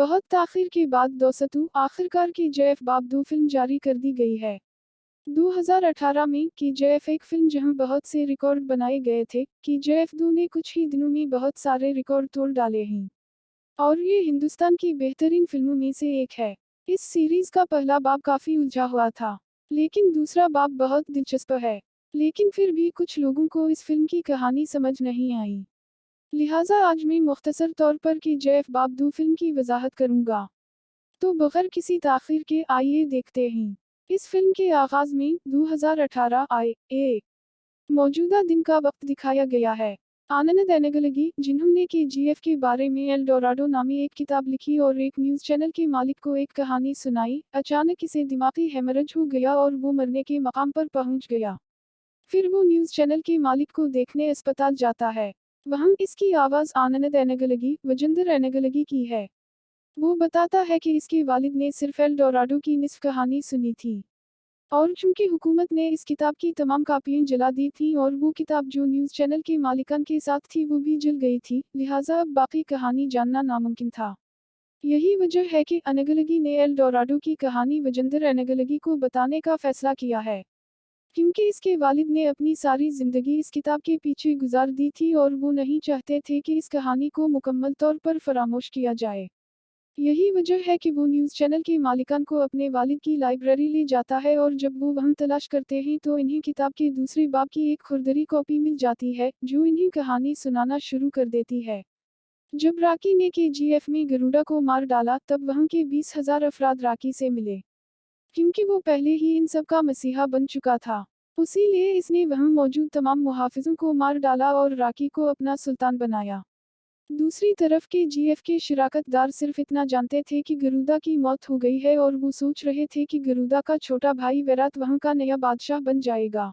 बहुत ताख़िर के बाद दोस्तों आखिरकार KGF बाप 2 फिल्म जारी कर दी गई है। 2018 में KGF एक फिल्म जहां बहुत से रिकॉर्ड बनाए गए थे। KGF 2 ने कुछ ही दिनों में बहुत सारे रिकॉर्ड तोड़ डाले हैं और ये हिंदुस्तान की बेहतरीन फिल्मों में से एक है। इस सीरीज का पहला बाप काफी उलझा हुआ था, लेकिन दूसरा बाप बहुत दिलचस्प है। लेकिन फिर भी कुछ लोगों को इस फिल्म की कहानी समझ नहीं आई। लिहाजा आज मैं मुख्तसर तौर पर KGF बाप 2 फिल्म की वजाहत करूंगा। तो बगैर किसी ताख़ीर के आइए देखते हैं। इस फिल्म के आगाज में 2018 ए मौजूदा दिन का वक्त दिखाया गया है। आनंद एनेगलगी, जिन्होंने KGF के बारे में एल डोराडो नामी एक किताब लिखी और एक न्यूज़ चैनल के मालिक को एक कहानी सुनाई, अचानक इसे दिमागी हेमरेज हो गया और वो मरने के मकाम पर पहुंच गया। फिर वो न्यूज़ चैनल के मालिक को देखने अस्पताल जाता है। वहाँ इसकी आवाज़ आनंद एनेगलगी, वजिंदर एनेगलगी की है। वो बताता है कि इसके वालिद ने सिर्फ एल डोराडो की निस्फ कहानी सुनी थी और चूंकि हुकूमत ने इस किताब की तमाम कापियां जला दी थी और वो किताब जो न्यूज़ चैनल के मालिकान के साथ थी वो भी जल गई थी, लिहाजा अब बाकी कहानी जानना नामुमकिन था। यही वजह है कि एनेगलगी ने एल डोराडो की कहानी वजिंदर एनेगलगी को बताने का फैसला किया है, क्योंकि इसके वालिद ने अपनी सारी जिंदगी इस किताब के पीछे गुजार दी थी और वो नहीं चाहते थे कि इस कहानी को मुकम्मल तौर पर फरामोश किया जाए। यही वजह है कि वो न्यूज़ चैनल के मालिकान को अपने वालिद की लाइब्रेरी ले जाता है और जब वो वहाँ तलाश करते हैं तो इन्हें किताब के दूसरे बाब की एक खुरदरी कॉपी मिल जाती है, जो इन्हें कहानी सुनाना शुरू कर देती है। जब राकी ने KGF में गरुड़ा को मार डाला तब वहाँ के 20,000 अफराद राकी से मिले, क्योंकि वो पहले ही इन सब का मसीहा बन चुका था। उसीलिए इसने वहाँ मौजूद तमाम मुहाफिजों को मार डाला और राकी को अपना सुल्तान बनाया। दूसरी तरफ KGF के शिराकतदार सिर्फ इतना जानते थे कि गरुदा की मौत हो गई है और वो सोच रहे थे कि गरुदा का छोटा भाई वैरात वहाँ का नया बादशाह बन जाएगा।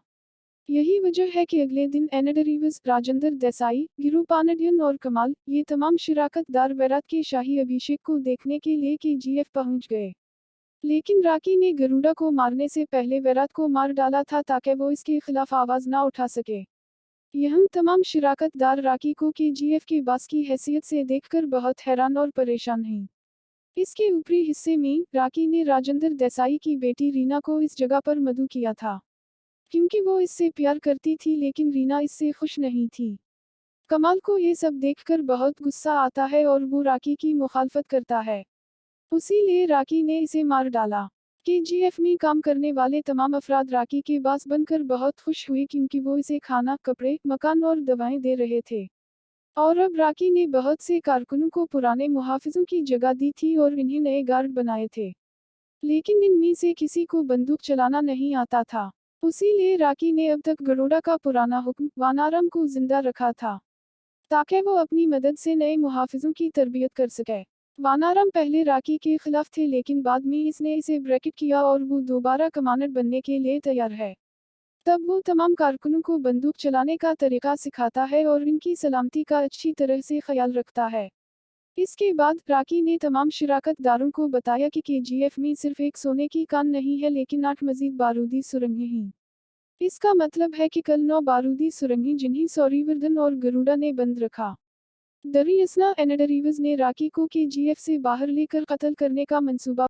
यही वजह है कि अगले दिन एनेडरीवस, राजेंद्र देसाई, गिरू पांडियन और कमाल, ये तमाम शिराकतदार वैरात के शाही अभिषेक को देखने के लिए KGF पहुंच गए। लेकिन राकी ने गरुड़ा को मारने से पहले वैरात को मार डाला था ताकि वो इसके खिलाफ आवाज ना उठा सके। यहाँ तमाम शिराकतदार राकी को KGF के बास की हैसियत से देखकर बहुत हैरान और परेशान हैं। इसके ऊपरी हिस्से में राकी ने राजेंद्र देसाई की बेटी रीना को इस जगह पर मदऊ किया था, क्योंकि वो इससे प्यार करती थी, लेकिन रीना इससे खुश नहीं थी। कमाल को ये सब देखकर बहुत गुस्सा आता है और वो राकी की मुखालफत करता है। उसीलिए राकी ने इसे मार डाला। KGF में काम करने वाले तमाम अफराद राकी के बास बनकर बहुत खुश हुए, क्योंकि वो इसे खाना, कपड़े, मकान और दवाएं दे रहे थे। और अब राकी ने बहुत से कारकुनों को पुराने मुहाफिजों की जगह दी थी और इन्हें नए गार्ड बनाए थे। लेकिन इनमें से किसी को बंदूक चलाना नहीं आता था। उसीलिए राकी ने अब तक गरुड़ा का पुराना हुक्म वानारम को जिंदा रखा था, ताकि वो अपनी मदद से नए मुहाफिजों की तरबियत कर सके। वानारम पहले राकी के खिलाफ थे, लेकिन बाद में इसने इसे ब्रैकेट किया और वो दोबारा कमांडर बनने के लिए तैयार है। तब वो तमाम कारकुनों को बंदूक चलाने का तरीका सिखाता है और इनकी सलामती का अच्छी तरह से ख्याल रखता है। इसके बाद राकी ने तमाम शिराकतदारों को बताया कि KGF में सिर्फ एक सोने की कान नहीं है, लेकिन 8 मजीद बारूदी सुरंगें हैं। इसका मतलब है कि कल 9 बारूदी सुरंगें जिन्हें सौरीवर्धन और गरुड़ा ने बंद रखा। दरियासना एनेडरीवस ने राकी को KGF से बाहर लेकर कत्ल करने का मंसूबा